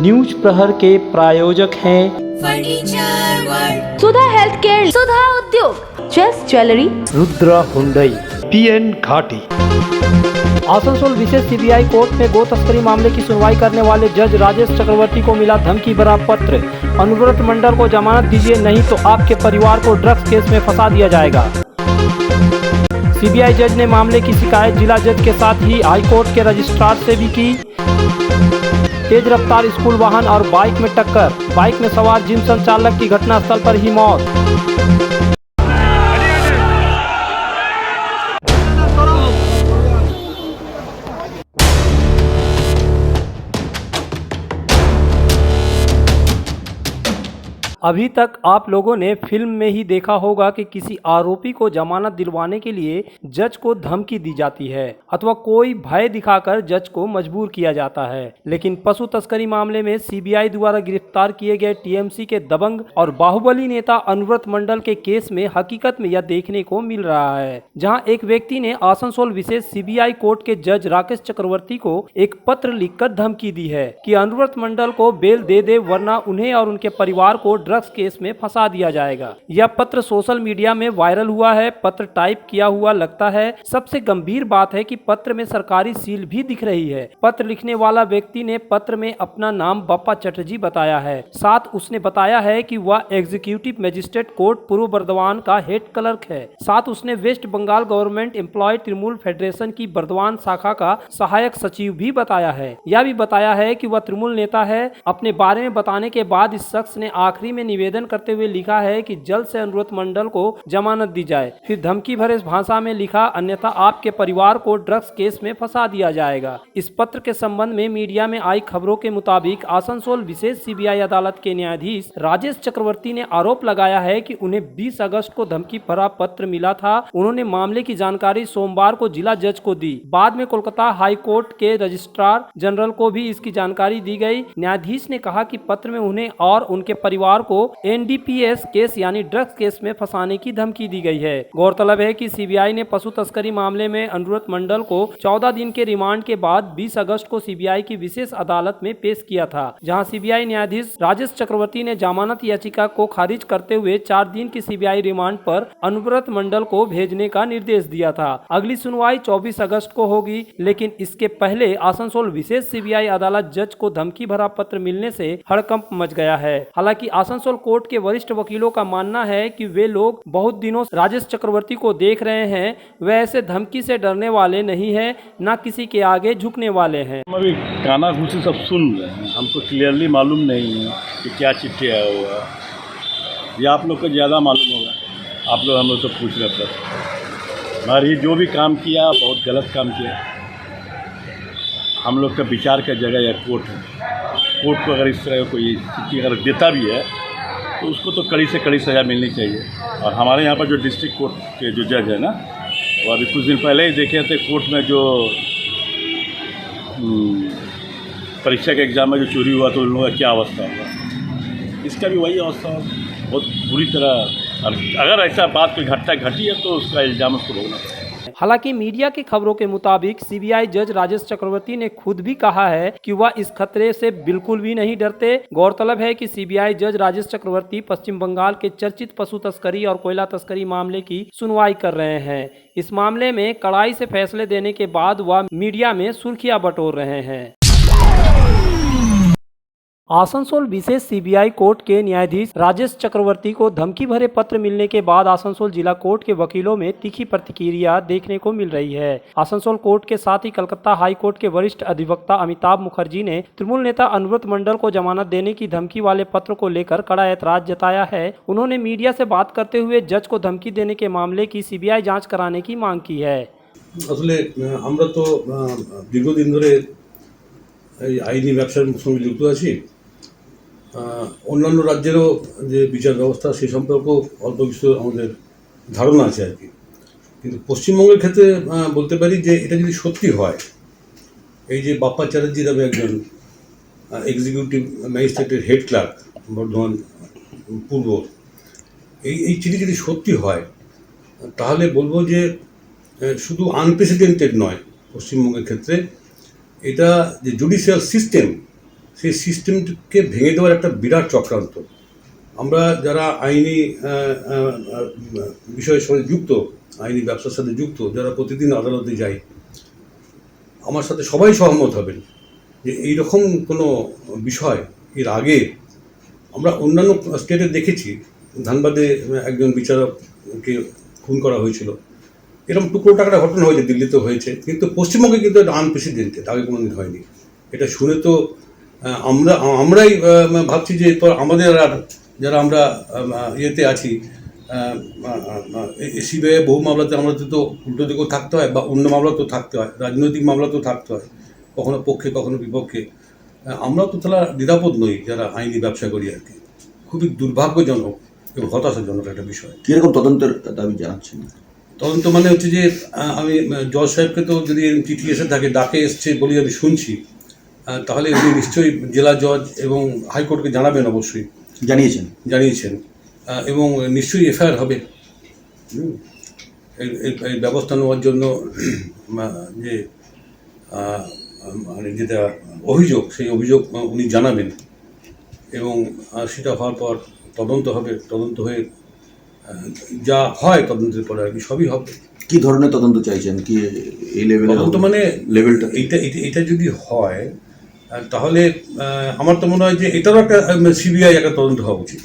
News Prahar के प्रायोजक हैं furniture world, Sudha health care, Sudha Udyog, chess jewellery, Rudra Hyundai, PN Ghati. Asansol विशेष CBI कोर्ट में गो तस्करी मामले की सुनवाई करने वाले जज राजेश चक्रवर्ती को मिला धमकी भरा पत्र। अनुव्रत मंडल को जमानत दीजिए, नहीं तो आपके परिवार को ड्रग्स केस में फंसा दिया जाएगा। CBI जज ने मामले की शिकायत जिला जज के साथ ही हाईकोर्ट के रजिस्ट्रार से भी की। तेज रफ्तार स्कूल वाहन और बाइक में टक्कर, बाइक में सवार जिम संचालक की घटनास्थल पर ही मौत। अभी तक आप लोगों ने फिल्म में ही देखा होगा कि किसी आरोपी को जमानत दिलवाने के लिए जज को धमकी दी जाती है अथवा कोई भय दिखाकर जज को मजबूर किया जाता है। लेकिन पशु तस्करी मामले में CBI द्वारा गिरफ्तार किए गए TMC के दबंग और बाहुबली नेता अनुव्रत मंडल के केस में हकीकत में यह देखने को मिल रहा है, जहां एक व्यक्ति ने आसनसोल विशेष CBI कोर्ट के जज राकेश चक्रवर्ती को एक पत्र लिखकर धमकी दी है कि अनुव्रत मंडल को बेल दे दे, वरना उन्हें और उनके परिवार को ड्रग्स केस में फंसा दिया जाएगा। यह पत्र सोशल मीडिया में वायरल हुआ है। पत्र टाइप किया हुआ लगता है। सबसे गंभीर बात है कि पत्र में सरकारी सील भी दिख रही है। पत्र लिखने वाला व्यक्ति ने पत्र में अपना नाम बप्पा चटर्जी बताया है। साथ उसने बताया है कि वह एग्जीक्यूटिव मजिस्ट्रेट कोर्ट पूर्व बर्दवान का हेड क्लर्क है। साथ उसने West Bengal government employ Trinamool federation की बर्दवान शाखा का सहायक सचिव भी बताया है। यह भी बताया है कि वह तृणमूल नेता है। अपने बारे में बताने के बाद इस शख्स ने आखिरी में निवेदन करते हुए लिखा है कि जल्द से अनुव्रत मंडल को जमानत दी जाए। फिर धमकी भरे भाषा में लिखा, अन्यथा आपके परिवार को ड्रग्स केस में फंसा दिया जाएगा। इस पत्र के संबंध में मीडिया में आई खबरों के मुताबिक आसनसोल विशेष CBI अदालत के न्यायाधीश राजेश चक्रवर्ती ने आरोप लगाया है कि उन्हें 20 अगस्त को धमकी भरा पत्र मिला था। उन्होंने मामले की जानकारी सोमवार को जिला जज को दी। बाद में कोलकाता हाई कोर्ट के रजिस्ट्रार जनरल को भी इसकी जानकारी दी गई। न्यायाधीश ने कहा कि पत्र में उन्हें और उनके परिवार को NDPS केस यानी ड्रग्स केस में फंसाने की धमकी दी गई है। गौरतलब है कि CBI ने पशु तस्करी मामले में अनुव्रत मंडल को 14 दिन के रिमांड के बाद 20 अगस्त को CBI की विशेष अदालत में पेश किया था, जहां CBI न्यायाधीश राजेश चक्रवर्ती ने जमानत याचिका को खारिज करते हुए 4 दिन की CBI रिमांड पर अनुव्रत मंडल को भेजने का निर्देश दिया था। अगली सुनवाई 24 अगस्त को होगी, लेकिन इसके पहले आसनसोल विशेष CBI अदालत जज को धमकी भरा पत्र मिलने से हड़कंप मच गया है। हालांकि आसनसोल कोर्ट के वरिष्ठ वकीलों का मानना है कि वे लोग बहुत दिनों राजेश चक्रवर्ती को देख रहे हैं। वे ऐसे धमकी से डरने वाले नहीं हैं, न किसी के आगे झुकने वाले हैं। हम अभी काना घुसी सब सुन रहे हैं, हमको क्लियरली मालूम नहीं है कि क्या चिट्ठी आया हुआ। ये आप लोग को ज़्यादा मालूम होगा, आप लोग हम लोग से पूछ रहे थे। मगर ये जो भी काम किया बहुत गलत काम किया। हम लोग का विचार का जगह यह कोर्ट है। कोर्ट को अगर इस तरह कोई चिट्ठी अगर देता भी है तो उसको तो कड़ी से कड़ी सज़ा मिलनी चाहिए। और हमारे यहाँ पर जो डिस्ट्रिक्ट कोर्ट के जो जज है ना, वो अभी कुछ दिन पहले ही देखे थे कोर्ट में जो परीक्षा के एग्ज़ाम में जो चोरी हुआ तो उन लोगों का क्या अवस्था होगा, इसका भी वही अवस्था हो। बहुत बुरी तरह अगर ऐसा बात कोई घटना घटी है तो उसका इल्ज़ाम उसको भोगना पड़ेगा। हालांकि मीडिया की खबरों के मुताबिक CBI जज राजेश चक्रवर्ती ने खुद भी कहा है कि वह इस खतरे से बिल्कुल भी नहीं डरते। गौरतलब है कि CBI जज राजेश चक्रवर्ती पश्चिम बंगाल के चर्चित पशु तस्करी और कोयला तस्करी मामले की सुनवाई कर रहे हैं। इस मामले में कड़ाई से फैसले देने के बाद वह मीडिया में सुर्खियां बटोर रहे हैं। आसनसोल विशेष CBI कोर्ट के न्यायाधीश राजेश चक्रवर्ती को धमकी भरे पत्र मिलने के बाद आसनसोल जिला कोर्ट के वकीलों में तीखी प्रतिक्रिया देखने को मिल रही है। आसनसोल कोर्ट के साथ ही कलकत्ता हाई कोर्ट के वरिष्ठ अधिवक्ता अमिताभ मुखर्जी ने तृणमूल नेता अनुव्रत मंडल को जमानत देने की धमकी वाले पत्र को लेकर कड़ा ऐतराज जताया है। उन्होंने मीडिया से बात करते हुए जज को धमकी देने के मामले की CBI जाँच कराने की मांग की है। আসলে আমরা তো দীর্ঘদিন ধরে এই আইনি ব্যবসার সঙ্গে যুক্ত আছি। অন্যান্য রাজ্যেরও যে বিচার ব্যবস্থা সে সম্পর্কেও অল্প কিছু আমাদের ধারণা আছে আর কি। কিন্তু পশ্চিমবঙ্গের ক্ষেত্রে বলতে পারি যে এটা যদি সত্যি হয়, এই যে বাপ্পা চ্যাটার্জি নামে একজন এক্সিকিউটিভ ম্যাজিস্ট্রেটের হেড ক্লার্ক বর্ধমান পূর্ব, এই চিঠি যদি সত্যি হয় তাহলে বলবো যে শুধু আনপ্রেসিডেন্টেড নয় পশ্চিমবঙ্গের ক্ষেত্রে, এটা যে জুডিশিয়াল সিস্টেম সেই সিস্টেমকে ভেঙে দেওয়ার একটা বিরাট চক্রান্ত। আমরা যারা আইনি বিষয়ের সঙ্গে যুক্ত, আইনি ব্যবসার সাথে যুক্ত, যারা প্রতিদিন আদালতে যাই, আমার সাথে সবাই সহমত হবেন যে এইরকম কোনো বিষয় এর আগে আমরা অন্যান্য স্টেটে দেখেছি। ধানবাদে একজন বিচারককে খুন করা হয়েছিল, এরকম টুকরো টাকাটা ঘটনা হয়েছে, দিল্লিতে হয়েছে, কিন্তু পশ্চিমবঙ্গে কিন্তু এটা আনপ্রেসিডেন্টেড, আগে কোনোদিন হয়নি। এটা শুনে তো আমরাই ভাবছি যে এরপর আমাদের আর যারা আমরা ইয়েতে আছি, সিবিআই বহু মামলাতে আমাদের তো উল্টো দিকেও থাকতে হয়, বা অন্য মামলাতেও থাকতে হয়, রাজনৈতিক মামলাতেও থাকতে হয়, কখনো পক্ষে কখনো বিপক্ষে। আমরাও তো তারা নিরাপদ নই যারা আইনি ব্যবসা করি আর কি। খুবই দুর্ভাগ্যজনক এবং হতাশাজনক একটা বিষয়। কীরকম তদন্তের দাবি জানাচ্ছেন? তদন্ত মানে হচ্ছে যে আমি জজ সাহেবকে তো যদি চিঠি এসে থাকে, ডাকে এসছে বলে আমি শুনছি, তাহলে উনি নিশ্চয়ই জেলা জজ এবং হাইকোর্টকে জানাবেন, অবশ্যই জানিয়েছেন, এবং নিশ্চয়ই এফআইআর হবে। এই ব্যবস্থা নেওয়ার জন্য যে মানে যেটা অভিযোগ, সেই অভিযোগ উনি জানাবেন, এবং সেটা হওয়ার পর তদন্ত হবে। তদন্ত হয়ে যা হয় তদন্তের পরে আর কি সবই হবে। কি ধরনের তদন্ত চাইছেন? কি এই লেভেলে তদন্ত মানে লেভেলটা এটা যদি হয় তাহলে আমার তো মনে হয় যে এটারও একটা সিবিআই একটা তদন্ত হওয়া উচিত।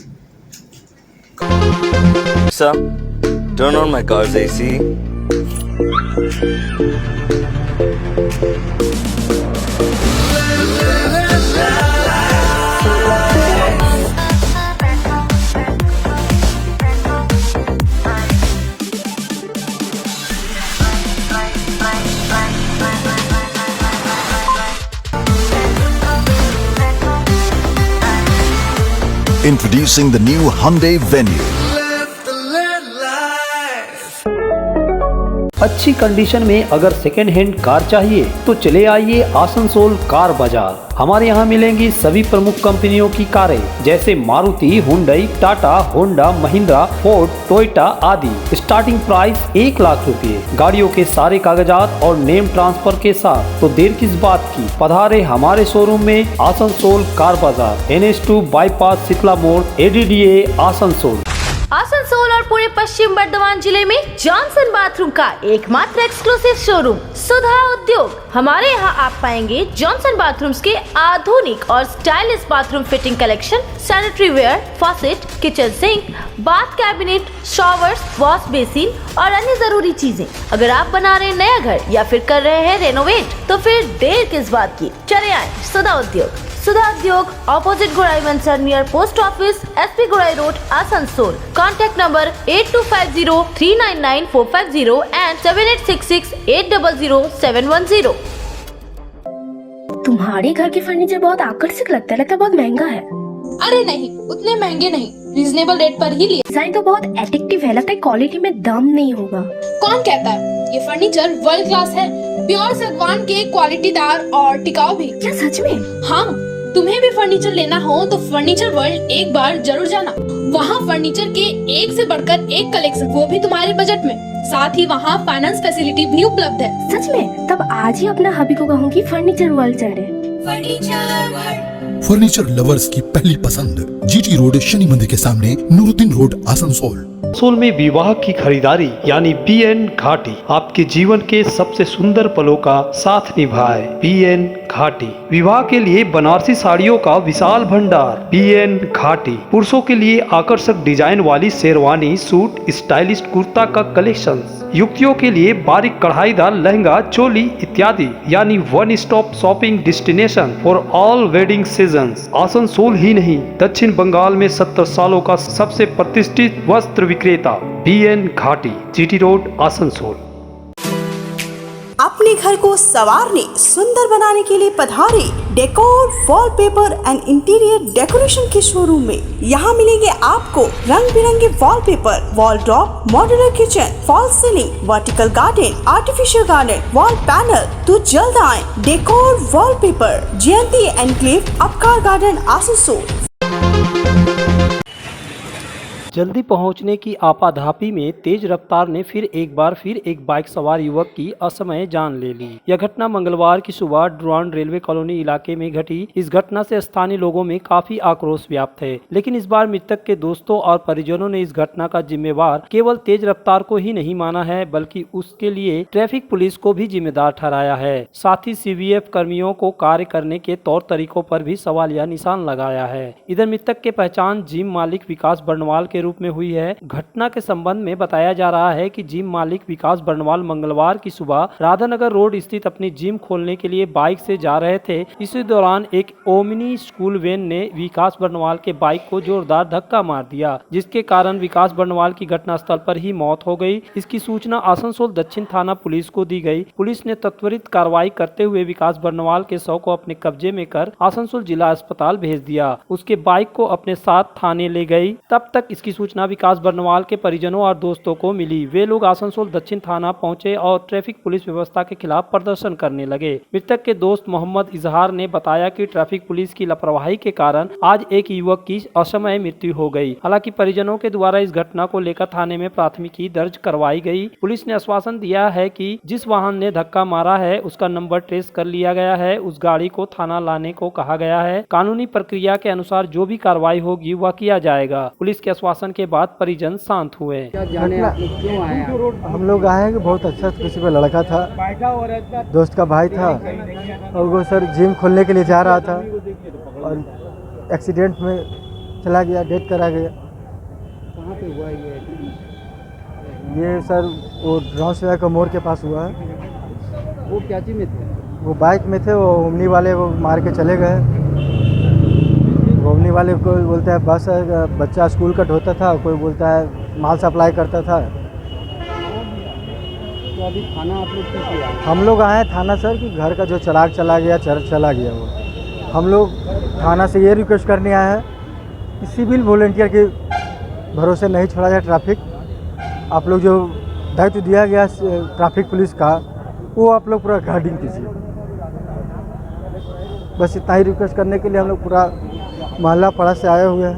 Sir, turn on my car's AC. Introducing the new Hyundai Venue. अच्छी कंडीशन में अगर सेकेंड हैंड कार चाहिए तो चले आइए आसनसोल कार बाजार। हमारे यहाँ मिलेंगी सभी प्रमुख कंपनियों की कारें जैसे Maruti, Hyundai, Tata, Honda, Mahindra, Ford, Toyota आदि। स्टार्टिंग प्राइस 1 लाख रुपए। गाड़ियों के सारे कागजात और नेम ट्रांसफर के साथ। तो देर किस बात की, पधारे हमारे शोरूम में आसनसोल कार बाजार, NH2 बाईपास शीतला मोड़, ADDA आसनसोल। आसनसोल और पूरे पश्चिम बर्धमान जिले में जॉनसन बाथरूम का एकमात्र एक्सक्लूसिव शोरूम सुधा उद्योग। हमारे यहाँ आप पाएंगे जॉनसन बाथरूम्स के आधुनिक और stylish bathroom fitting collection, sanitary ware, faucet, kitchen sink, bath cabinet, showers, wash basin और अन्य जरूरी चीजें। अगर आप बना रहे नया घर या फिर कर रहे हैं रेनोवेट तो फिर देर किस बात की, चले आए सुधा उद्योग। सुधा उद्योग ऑपोजिट गुराई वंसर नियर पोस्ट ऑफिस, SP गुराई road, Asansol. Contact number 8250399450 and 7866800710। तुम्हारे घर के फर्नीचर बहुत आकर्षक लगता है बहुत महंगा है। अरे नहीं, उतने महंगे नहीं, रीजनेबल रेट पर ही लिए। डिजाइन तो बहुत एट्रैक्टिव है, लगता है क्वालिटी में दम नहीं होगा। कौन कहता है? ये फर्नीचर वर्ल्ड क्लास है, प्योर सागवान के, क्वालिटीदार और टिकाऊ भी। क्या सच में? हाँ, तुम्हें भी फर्नीचर लेना हो तो फर्नीचर वर्ल्ड एक बार जरूर जाना। वहाँ फर्नीचर के एक से बढ़कर एक कलेक्शन, वो भी तुम्हारे बजट में। साथ ही वहाँ फाइनेंस फैसिलिटी भी उपलब्ध है। सच में? तब आज ही अपना हबी को कहूँगी फर्नीचर वर्ल्ड चले। फर्नीचर लवर्स की पहली पसंद, GT रोड, शनि मंदिर के सामने, नूरुद्दीन रोड, आसनसोल। आसनसोल में विवाह की खरीदारी यानी BN घाटी आपके जीवन के सबसे सुंदर पलों का साथ निभाए। BN घाटी विवाह के लिए बनारसी साड़ियों का विशाल भंडार। BN घाटी पुरुषों के लिए आकर्षक डिजाइन वाली शेरवानी, सूट, स्टाइलिश कुर्ता का कलेक्शन, युवतियों के लिए बारीक कढ़ाईदार लहंगा, चोली इत्यादि, यानी one stop shopping destination for all wedding seasons. Asansol ही नहीं, दक्षिण बंगाल में 70 सालों का सबसे प्रतिष्ठित वस्त्र विक्रेता BN घाटी, GT रोड, आसनसोल। अपने घर को संवारने, सुंदर बनाने के लिए पधारे decor, wallpaper and interior decoration के शोरूम में। यहाँ मिलेंगे आपको रंग बिरंगे wallpaper, wall drop, modular kitchen, fall ceiling, vertical garden, artificial garden, wall panel. तो जल्द आए डेकोर वॉलपेपर, जयंती एनक्लेव, अपकार गार्डन, आसनसोल। जल्दी पहुंचने की आपाधापी में तेज रफ्तार ने फिर एक बाइक सवार युवक की असमय जान ले ली। यह घटना मंगलवार की सुबह डुरांड रेलवे कॉलोनी इलाके में घटी। इस घटना से स्थानीय लोगों में काफी आक्रोश व्याप्त है, लेकिन इस बार मृतक के दोस्तों और परिजनों ने इस घटना का जिम्मेवार केवल तेज रफ्तार को ही नहीं माना है, बल्कि उसके लिए ट्रैफिक पुलिस को भी जिम्मेदार ठहराया है। साथ ही सीवीएफ कर्मियों को कार्य करने के तौर तरीकों पर भी सवालिया निशान लगाया है। इधर मृतक की पहचान जिम मालिक विकास बर्नवाल के रूप में हुई है। घटना के संबंध में बताया जा रहा है कि जिम मालिक विकास बर्नवाल मंगलवार की सुबह राधानगर रोड स्थित अपनी जिम खोलने के लिए बाइक से जा रहे थे। इसी दौरान एक ओमनी स्कूल वैन ने विकास बर्नवाल के बाइक को जोरदार धक्का मार दिया, जिसके कारण विकास बर्नवाल की घटनास्थल पर ही मौत हो गई। इसकी सूचना आसनसोल दक्षिण थाना पुलिस को दी गई। पुलिस ने त्वरित कार्रवाई करते हुए विकास बर्नवाल के शव को अपने कब्जे में कर आसनसोल जिला अस्पताल भेज दिया। उसके बाइक को अपने साथ थाने ले गई। तब तक इसकी सूचना विकास बर्नवाल के परिजनों और दोस्तों को मिली। वे लोग आसनसोल दक्षिण थाना पहुंचे और ट्रैफिक पुलिस व्यवस्था के खिलाफ प्रदर्शन करने लगे। मृतक के दोस्त मोहम्मद इजहार ने बताया कि ट्रैफिक पुलिस की लापरवाही के कारण आज एक युवक की असमय मृत्यु हो गई। हालांकि परिजनों के द्वारा इस घटना को लेकर थाने में प्राथमिकी दर्ज करवाई गई। पुलिस ने आश्वासन दिया है कि जिस वाहन ने धक्का मारा है उसका नंबर ट्रेस कर लिया गया है। उस गाड़ी को थाना लाने को कहा गया है। कानूनी प्रक्रिया के अनुसार जो भी कार्रवाई होगी वह किया जाएगा। पुलिस के आश्वासन के बाद परिजन शांत हुए। हम लोग आए हैं कि बहुत अच्छा किसी का लड़का था, दोस्त का भाई था, और वो सर जिम खोलने के लिए जा रहा था और एक्सीडेंट में चला गया, डेथ करा गया। कहाँ पे हुआ ये सर वो रावसेवा का मोड़ के पास हुआ है। वो क्या चीज में थे? वो बाइक में थे। वो ओमनी वाले वो मार के चले गए। ओमनी वाले को बोलता है बस बच्चा स्कूल कट होता था, कोई बोलता है माल सप्लाई करता था। तो अभी थाना आप लोग क्यों किया? हम लोग आए थाना सर कि घर का जो चिराग चला गया चला गया वो। हम लोग थाना से ये रिक्वेस्ट करने आए हैं कि सिविल वॉलंटियर के भरोसे नहीं छोड़ा जाए ट्रैफिक। आप लोग जो दायित्व दिया गया ट्रैफिक पुलिस का वो आप लोग पूरा गार्डिंग कीजिए। बस इतना ही रिक्वेस्ट करने के लिए हम लोग पूरा मोहल्ला पड़ा से आए हुए हैं।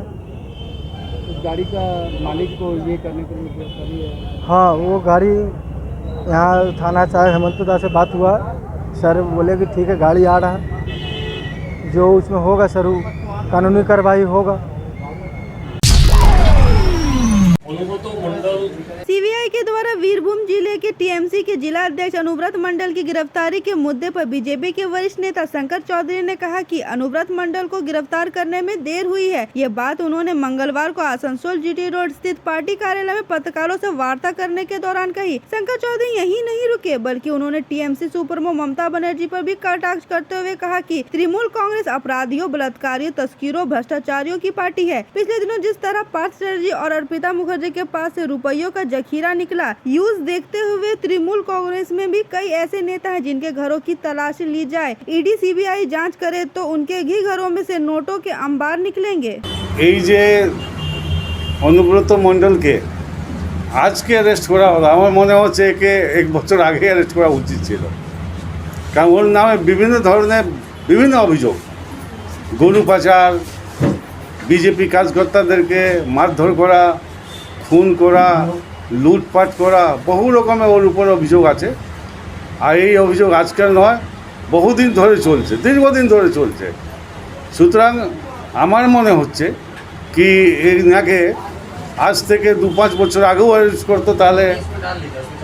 उस गाड़ी का मालिक को ये करने के लिए हाँ, वो गाड़ी यहाँ थाना साहब हेमंतदा से बात हुआ। सर बोले कि ठीक है गाड़ी आ रहा है, जो उसमें होगा सर वो कानूनी कार्रवाई होगा। सीबीआई के द्वारा वीरभूम जिले के टीएमसी के जिला अध्यक्ष अनुव्रत मंडल की गिरफ्तारी के मुद्दे पर बीजेपी के वरिष्ठ नेता शंकर चौधरी ने कहा कि अनुव्रत मंडल को गिरफ्तार करने में देर हुई है। ये बात उन्होंने मंगलवार को आसनसोल जीटी रोड स्थित पार्टी कार्यालय में पत्रकारों से वार्ता करने के दौरान कही। शंकर चौधरी यही नहीं रुके, बल्कि उन्होंने टीएमसी सुप्रीमो ममता बनर्जी पर भी कटाक्ष करते हुए कहा कि तृणमूल कांग्रेस अपराधियों, बलात्कारियों, तस्करों, भ्रष्टाचारियों की पार्टी है। पिछले दिनों जिस तरह पार्थ चटर्जी और अर्पिता मुखर्जी के पास से रुपयों का जखीरा निकला, यूज देखते हुए तृणमूल कांग्रेस में भी कई ऐसे नेता हैं जिनके घरों की तलाशी ली जाए, ईडी सीबीआई जांच करे तो उनके ही घरों में से नोटों के अंबार निकलेंगे। अनुव्रत मंडल के आज के अरेस्ट करा हलो मने होच्छे एक बछर आगे अरेस्ट करा उचित छिलो, कारण ओर नामे विभिन्न धरनेर विभिन्न अभियोग, गरु पाचार, बीजेपी कार्यकर्तादेरके मारधर करा, खून करा, लुटपाट करा, बहु रकमेर ओर ऊपर अभियोग आछे। और ये अभियोग आजकल नय, बहुदिन धरे चलছে, दीर्घदिन धरे चलছে। सुतरां आमार मने होच्छे कि एनाके आज থেকে 2-5 বছর আগেও अरेस्ट करतो ताहले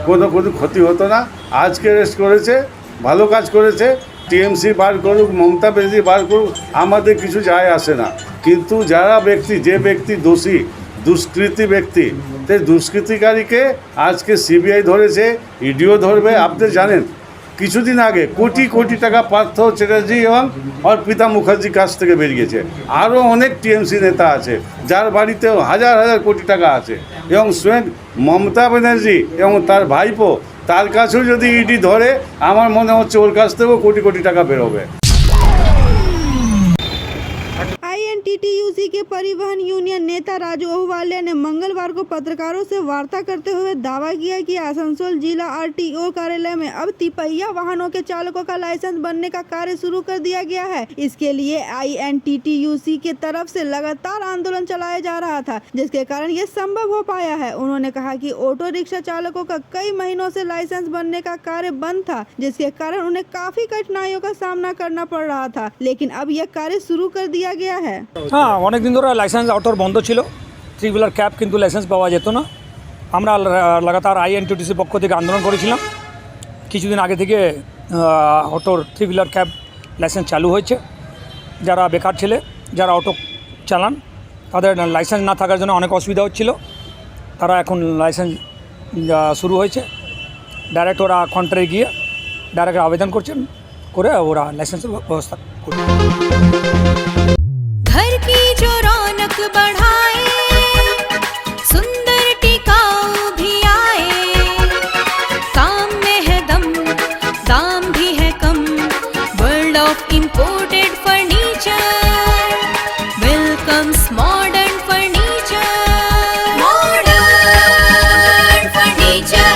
कोनो क्षति हतो ना। आज के अरेस्ट करेছে, ভালো কাজ করেছে। টিএমসি বার করুক, মমতা ব্যানার্জি বার করুক, আমাদের কিছু যায় আসে না। কিন্তু যারা ব্যক্তি, যে ব্যক্তি দোষী, দুষ্কৃতী ব্যক্তি, সেই দুষ্কৃতিকারীকে আজকে সিবিআই ধরেছে, ইডিও ধরবে। আপনি জানেন কিছুদিন আগে কোটি কোটি টাকা পার্থ চ্যাটার্জি এবং অর্পিতা মুখার্জির কাছ থেকে বেরিয়েছে। আরও অনেক টিএমসি নেতা আছে যার বাড়িতেও হাজার হাজার কোটি টাকা আছে, এবং স্বয়ং মমতা ব্যানার্জি এবং তার ভাইপো, তার কাছেও যদি ইডি ধরে আমার মনে হচ্ছে ওর কাছ থেকেও কোটি কোটি টাকা বেরোবে। INT टीटीयूसी के परिवहन यूनियन नेता राजू अहुवालिया ने मंगलवार को पत्रकारों से वार्ता करते हुए दावा किया कि आसनसोल जिला आरटीओ कार्यालय में अब तिपहिया वाहनों के चालकों का लाइसेंस बनने का कार्य शुरू कर दिया गया है। इसके लिए INTTUC के तरफ से लगातार आंदोलन चलाया जा रहा था, जिसके कारण ये संभव हो पाया है। उन्होंने कहा कि ऑटो रिक्शा चालकों का कई महीनों से लाइसेंस बनने का कार्य बंद था, जिसके कारण उन्हें काफी कठिनाइयों का सामना करना पड़ रहा था, लेकिन अब यह कार्य शुरू कर दिया गया है। हाँ, অনেক দিন ধরে লাইসেন্স অটোর বন্ধ ছিল, থ্রি হুইলার ক্যাব কিন্তু লাইসেন্স পাওয়া যেত না। আমরা লাগাতার INTTUC পক্ষ থেকে আন্দোলন করেছিলাম। কিছুদিন আগে থেকে অটোর থ্রি হুইলার ক্যাব লাইসেন্স চালু হয়েছে। যারা বেকার ছেলে যারা অটো চালান তাদের লাইসেন্স না থাকার জন্য অনেক অসুবিধা হচ্ছিল, তারা এখন লাইসেন্স শুরু হয়েছে। ডাইরেক্ট ওরা কন্ট্রাক্টে গিয়ে ডাইরেক্ট আবেদন করছেন, করে ওরা লাইসেন্সের ব্যবস্থা করবে। घर की जो रौनक बढ़ाए, सुंदर टिकाऊ भी आए, काम में है दम, दाम भी है कम, world of imported furniture welcomes modern furniture, modern furniture.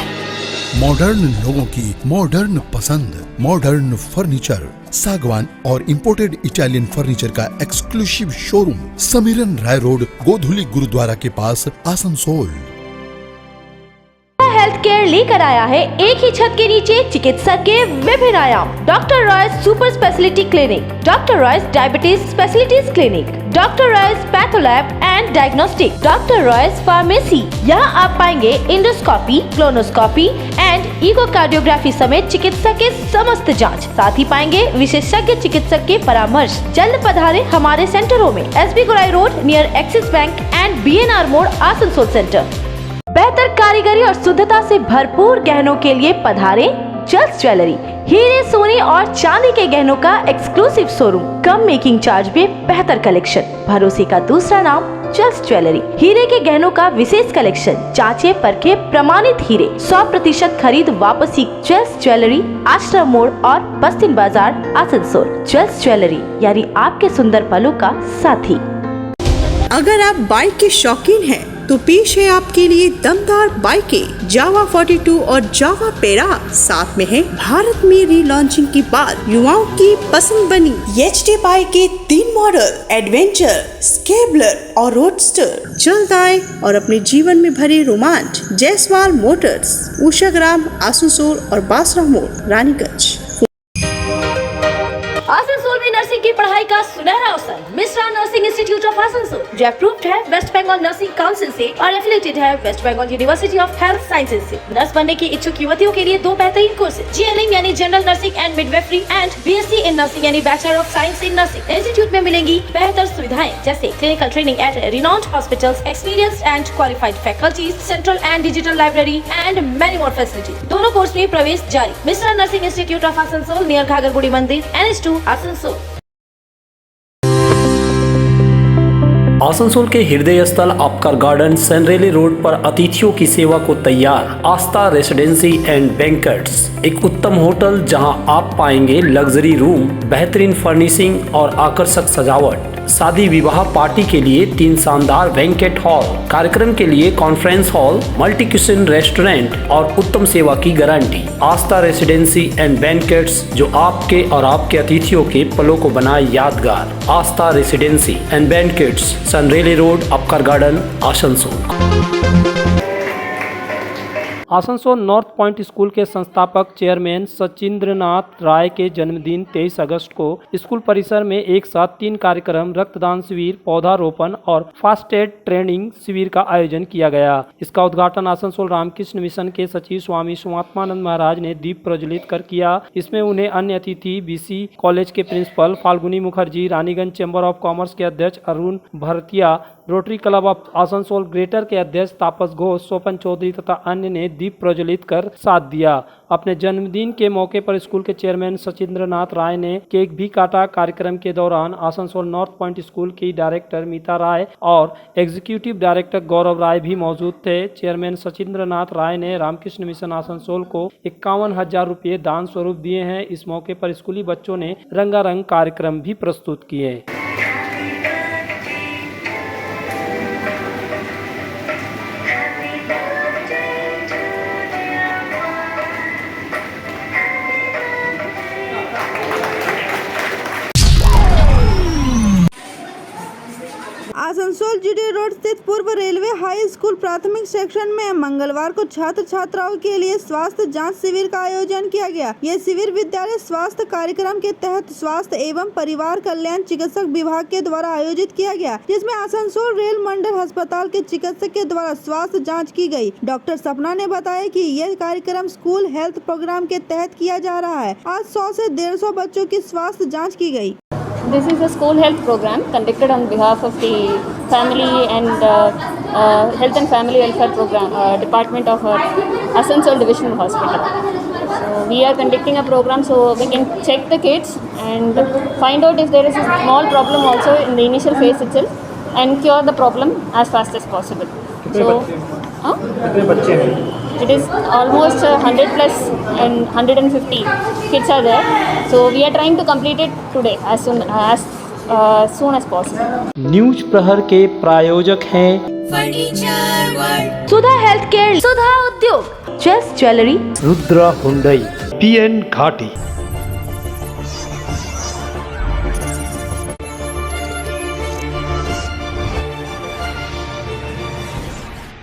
Modern लोगों की मॉडर्न पसंद, मॉडर्न फर्नीचर, सागवान और इंपोर्टेड इटालियन फर्नीचर का exclusive showroom, Samiran Rai road, Godhuli Gurudwara के पास, आसनसोल। हेल्थ केयर लेकर आया है एक ही छत के नीचे चिकित्सा के विभिन्न आयाम। Doctor Royce super speciality clinic, doctor Royce diabetes specialities clinic, doctor Royce patholab and diagnostic, doctor Royce pharmacy. यहाँ आप पाएंगे इंडोस्कोपी, क्लोनोस्कोपी एंड इकोकार्डियोग्राफी समेत चिकित्सा के समस्त जांच। साथ ही पाएंगे विशेषज्ञ चिकित्सक के परामर्श। जल्द पधारे हमारे सेंटरों में SB गुराई road near axis bank and BNR मोड़, आसनसोल सेंटर। बेहतर कारीगरी और शुद्धता से भरपूर गहनों के लिए पधारे जल्स ज्वेलरी। हीरे, सोने और चांदी के गहनों का एक्सक्लूसिव शोरूम, कम मेकिंग चार्ज में बेहतर कलेक्शन, भरोसे का दूसरा नाम जल्स ज्वेलरी। हीरे के गहनों का विशेष कलेक्शन, जांचे परखे प्रमाणित हीरे, 100% खरीद वापसी। जल्स ज्वेलरी, आश्रम मोड़ और बस्तिन बाजार, आसनसोल। जल्स ज्वेलरी यानी आपके सुंदर पलों का साथी। अगर आप बाइक के शौकीन हैं तो पेश है आपके लिए दमदार बाइकें जावा 42 और जावा पेरा। साथ में है भारत में रीलॉन्चिंग के बाद युवाओं की पसंद बनी HD बाइक के 3 मॉडल, एडवेंचर, स्केबलर और रोडस्टर। जल्द आए और अपने जीवन में भरे रोमांच। जयसवाल मोटर्स, उषाग्राम, आसनसोल और बासरा मोड़, रानीगंज। आसनसोल में नर्सिंग की पढ़ाई का सुनहरा अवसर। Mishra nursing institute of Asansol जो अप्रूव्ड है वेस्ट बंगाल नर्सिंग काउंसिल से और एफिलिएटेड है West Bengal university of health sciences से। नर्स बनने की इच्छुक युवतियों के लिए 2 बेहतरीन कोर्सेज, GNM यानी general nursing and midwifery and BSc in nursing यानी bachelor of science in nursing. Institute में मिलेंगी बेहतर सुविधाएं जैसे clinical training at renowned hospitals, experienced and qualified faculties, central and digital library and many more facilities. दोनों course में प्रवेश जारी। Mishra nursing institute of Asansol near घाघरगुड़ी मंदिर, NH2, आसनसोल। आसनसोल के हृदय स्थल आपका गार्डन सनरेली रोड पर अतिथियों की सेवा को तैयार आस्था रेसिडेंसी एंड बैंक्वेट्स, एक उत्तम होटल जहां आप पाएंगे लग्जरी रूम, बेहतरीन फर्निशिंग और आकर्षक सजावट। शादी विवाह पार्टी के लिए 3 शानदार बैंकेट हॉल, कार्यक्रम के लिए conference hall, multi kitchen restaurant और उत्तम सेवा की guarantee. Aastha residency and banquets जो आपके और आपके अतिथियों के पलों को बनाए यादगार। Aastha residency and banquets, Sen Raleigh road, Apcar garden, Asansol. Asansol north point school के संस्थापक चेयरमैन सचिंद्रनाथ राय के जन्मदिन 23 अगस्त को स्कूल परिसर में एक साथ 3 कार्यक्रम, रक्तदान शिविर, पौधारोपण और फास्ट एड ट्रेनिंग शिविर का आयोजन किया गया। इसका उद्घाटन आसनसोल रामकृष्ण मिशन के सचिव स्वामी स्वात्मानंद महाराज ने दीप प्रज्वलित कर किया। इसमें उन्हें अन्य अतिथि BC कॉलेज के principal Falguni Mukherjee, Raniganj chamber of commerce के अध्यक्ष Arun Bharatia, rotary club of Asansol greater के अध्यक्ष तापस घोष, सोपन चौधरी तथा अन्य ने दीप प्रज्वलित कर साथ दिया। अपने जन्मदिन के मौके पर स्कूल के चेयरमैन सचिंद्रनाथ राय ने केक भी काटा। कार्यक्रम के दौरान आसनसोल नॉर्थ पॉइंट स्कूल की डायरेक्टर मीता राय और एग्जीक्यूटिव डायरेक्टर गौरव राय भी मौजूद थे। चेयरमैन सचिंद्रनाथ राय ने रामकृष्ण मिशन आसनसोल को 51,000 रुपये दान स्वरूप दिए हैं। इस मौके पर स्कूली बच्चों ने रंगारंग कार्यक्रम भी प्रस्तुत किए। आसनसोल जीडी रोड स्थित पूर्व रेलवे हाई स्कूल प्राथमिक सेक्शन में मंगलवार को छात्र छात्राओं के लिए स्वास्थ्य जांच शिविर का आयोजन किया गया। यह शिविर विद्यालय स्वास्थ्य कार्यक्रम के तहत स्वास्थ्य एवं परिवार कल्याण चिकित्सक विभाग के द्वारा आयोजित किया गया, जिसमें आसनसोल रेल मंडल अस्पताल के चिकित्सक के द्वारा स्वास्थ्य जाँच की गयी। डॉक्टर सपना ने बताया कि यह कार्यक्रम स्कूल हेल्थ प्रोग्राम के तहत किया जा रहा है। आज 100 से 150 बच्चों की स्वास्थ्य जाँच की गयी। This is a school health program conducted on behalf of the family and health and family welfare program department of Asansol Divisional Hospital. So we are conducting a program so we can check the kids and find out if there is a small problem also in the initial phase itself and cure the problem as fast as possible. It is almost 100 plus and 150 kids are there. So we are trying to complete it today as soon as possible. News Prahar के प्रायोजक हैं furniture world, Sudha health care, Sudha Udyog, chess jewellery, Rudra Hyundai, PN घाटी।